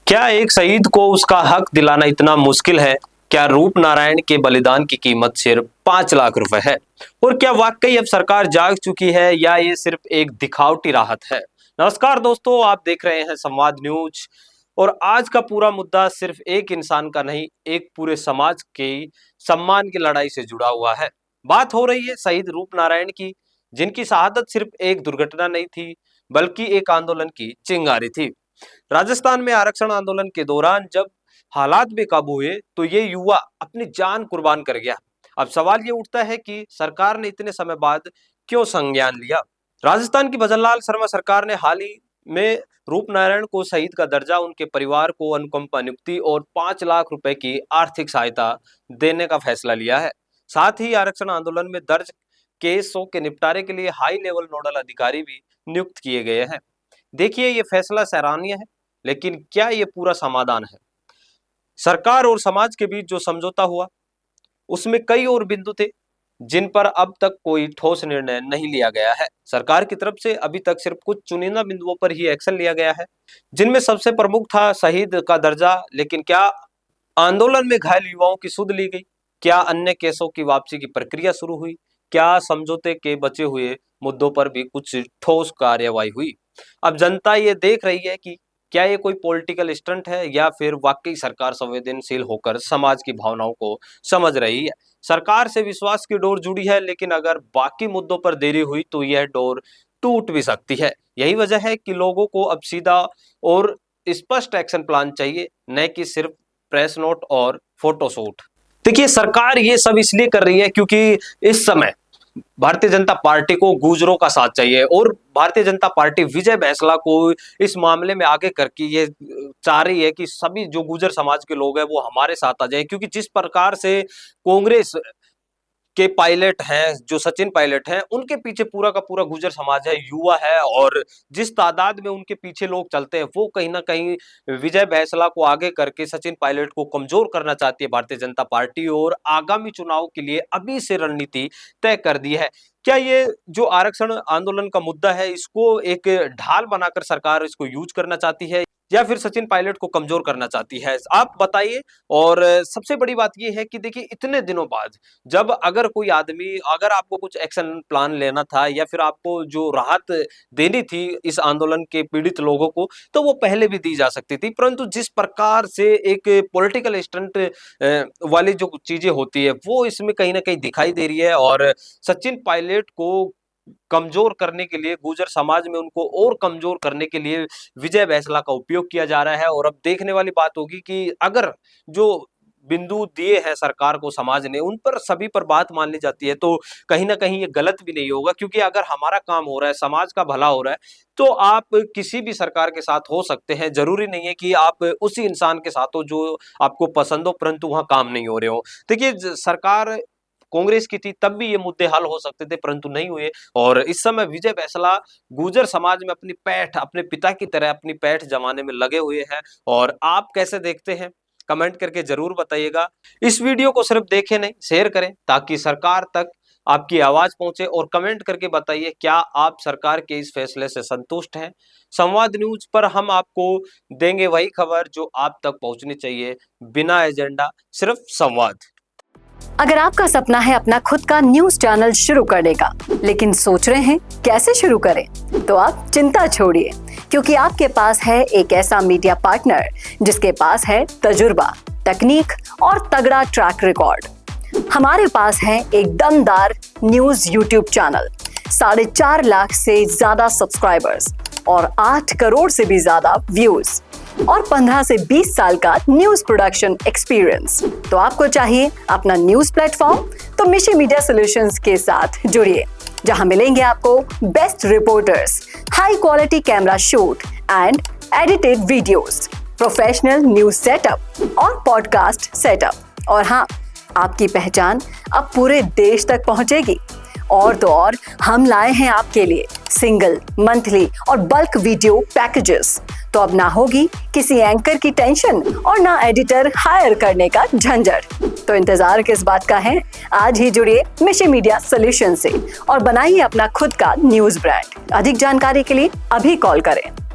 क्या एक शहीद को उसका हक दिलाना इतना मुश्किल है? क्या रूप नारायण के बलिदान की कीमत सिर्फ 5 लाख रुपए है? और क्या वाकई अब सरकार जाग चुकी है या ये सिर्फ एक दिखावटी राहत है? नमस्कार दोस्तों, आप देख रहे हैं संवाद न्यूज। और आज का पूरा मुद्दा सिर्फ एक इंसान का नहीं, एक पूरे समाज के सम्मान की लड़ाई से जुड़ा हुआ है। बात हो रही है शहीद रूप नारायण की, जिनकी शहादत सिर्फ एक दुर्घटना नहीं थी, बल्कि एक आंदोलन की चिंगारी थी। राजस्थान में आरक्षण आंदोलन के दौरान जब हालात बेकाबू हुए तो ये युवा अपनी जान कुर्बान कर गया। अब सवाल ये उठता है कि सरकार ने इतने समय बाद क्यों संज्ञान लिया? राजस्थान की भजनलाल शर्मा सरकार ने हाल ही में रूप नारायण को शहीद का दर्जा, उनके परिवार को अनुकंपा नियुक्ति और 5 लाख रुपए की आर्थिक सहायता देने का फैसला लिया है। साथ ही आरक्षण आंदोलन में दर्ज केसों के निपटारे के लिए हाई लेवल नोडल अधिकारी भी नियुक्त किए गए हैं। देखिए, ये फैसला सराहनीय है, लेकिन क्या ये पूरा समाधान है? सरकार और समाज के बीच जो समझौता हुआ, उसमें कई और बिंदु थे जिन पर अब तक कोई ठोस निर्णय नहीं लिया गया है। सरकार की तरफ से अभी तक सिर्फ कुछ चुनिंदा बिंदुओं पर ही एक्शन लिया गया है, जिनमें सबसे प्रमुख था शहीद का दर्जा। लेकिन क्या आंदोलन में घायल युवाओं की सुध ली गई? क्या अन्य केसों की वापसी की प्रक्रिया शुरू हुई? क्या समझौते के बचे हुए मुद्दों पर भी कुछ ठोस कार्यवाही हुई? अब जनता ये देख रही है कि क्या ये कोई पॉलिटिकल स्टंट है या फिर वाकई सरकार संवेदनशील होकर समाज की भावनाओं को समझ रही है। सरकार से विश्वास की डोर जुड़ी है, लेकिन अगर बाकी मुद्दों पर देरी हुई तो यह डोर टूट भी सकती है। यही वजह है कि लोगों को अब सीधा और स्पष्ट एक्शन प्लान चाहिए, न कि सिर्फ प्रेस नोट और फोटोशूट। देखिए, सरकार ये सब इसलिए कर रही है क्योंकि इस समय भारतीय जनता पार्टी को गुर्जरों का साथ चाहिए और भारतीय जनता पार्टी विजय बैंसला को इस मामले में आगे करके ये चाह रही है कि सभी जो गुर्जर समाज के लोग हैं वो हमारे साथ आ जाएं। क्योंकि जिस प्रकार से कांग्रेस के पायलट हैं, जो सचिन पायलट हैं, उनके पीछे पूरा का पूरा गुर्जर समाज है, युवा है, और जिस तादाद में उनके पीछे लोग चलते हैं वो कहीं ना कहीं विजय बैंसला को आगे करके सचिन पायलट को कमजोर करना चाहती है भारतीय जनता पार्टी, और आगामी चुनाव के लिए अभी से रणनीति तय कर दी है। क्या ये जो आरक्षण आंदोलन का मुद्दा है, इसको एक ढाल बनाकर सरकार इसको यूज करना चाहती है या फिर सचिन पायलट को कमजोर करना चाहती है? आप बताइए। और सबसे बड़ी बात यह है कि देखिए, इतने दिनों बाद जब अगर कोई आदमी, अगर आपको कुछ एक्शन प्लान लेना था या फिर आपको जो राहत देनी थी इस आंदोलन के पीड़ित लोगों को, तो वो पहले भी दी जा सकती थी। परंतु जिस प्रकार से एक पॉलिटिकल स्टंट वाली जो चीजें होती है वो इसमें कहीं ना कहीं दिखाई दे रही है, और सचिन पायलट को कमजोर करने के लिए, गुर्जर समाज में उनको और कमजोर करने के लिए विजय बैंसला का उपयोग किया जा रहा है। और अब देखने वाली बात होगी कि अगर जो बिंदु दिए हैं सरकार को समाज ने, उन पर सभी पर बात मान ली जाती है तो कहीं ना कहीं ये गलत भी नहीं होगा। क्योंकि अगर हमारा काम हो रहा है, समाज का भला हो रहा है, तो आप किसी भी सरकार के साथ हो सकते हैं। जरूरी नहीं है कि आप उसी इंसान के साथ हो जो आपको पसंद हो परंतु वहां काम नहीं हो रहे हो। देखिए, सरकार कांग्रेस की थी तब भी ये मुद्दे हल हो सकते थे परंतु नहीं हुए, और इस समय विजय बैंसला गुर्जर समाज में अपनी पैठ, अपने पिता की तरह अपनी पैठ जमाने में लगे हुए हैं। और आप कैसे देखते हैं, कमेंट करके जरूर बताइएगा। इस वीडियो को सिर्फ देखें नहीं, शेयर करें ताकि सरकार तक आपकी आवाज पहुंचे, और कमेंट करके बताइए क्या आप सरकार के इस फैसले से संतुष्ट हैं। संवाद न्यूज पर हम आपको देंगे वही खबर जो आप तक पहुंचनी चाहिए, बिना एजेंडा, सिर्फ संवाद। अगर आपका सपना है अपना खुद का न्यूज चैनल शुरू करने का, लेकिन सोच रहे हैं कैसे शुरू करें, तो आप चिंता छोड़िए, क्योंकि आपके पास है एक ऐसा मीडिया पार्टनर जिसके पास है तजुर्बा, तकनीक और तगड़ा ट्रैक रिकॉर्ड। हमारे पास है एक दमदार न्यूज यूट्यूब चैनल, 4.5 लाख से ज्यादा सब्सक्राइबर्स और 8 करोड़ से भी ज्यादा व्यूज, और 15 से 20 साल का न्यूज प्रोडक्शन एक्सपीरियंस। तो आपको चाहिए अपना न्यूज प्लेटफॉर्म, तो मिशी मीडिया सॉल्यूशंस के साथ जुड़िए, जहां मिलेंगे आपको best reporters, high quality camera shoot and edited videos, professional news setup और पॉडकास्ट सेटअप। और हाँ, आपकी पहचान अब पूरे देश तक पहुंचेगी। और तो और, हम लाए हैं आपके लिए सिंगल, मंथली और बल्क वीडियो पैकेजेस। तो अब ना होगी किसी एंकर की टेंशन और ना एडिटर हायर करने का झंझट। तो इंतजार किस बात का है? आज ही जुड़िए मिशी मीडिया सॉल्यूशन से और बनाइए अपना खुद का न्यूज ब्रांड। अधिक जानकारी के लिए अभी कॉल करें।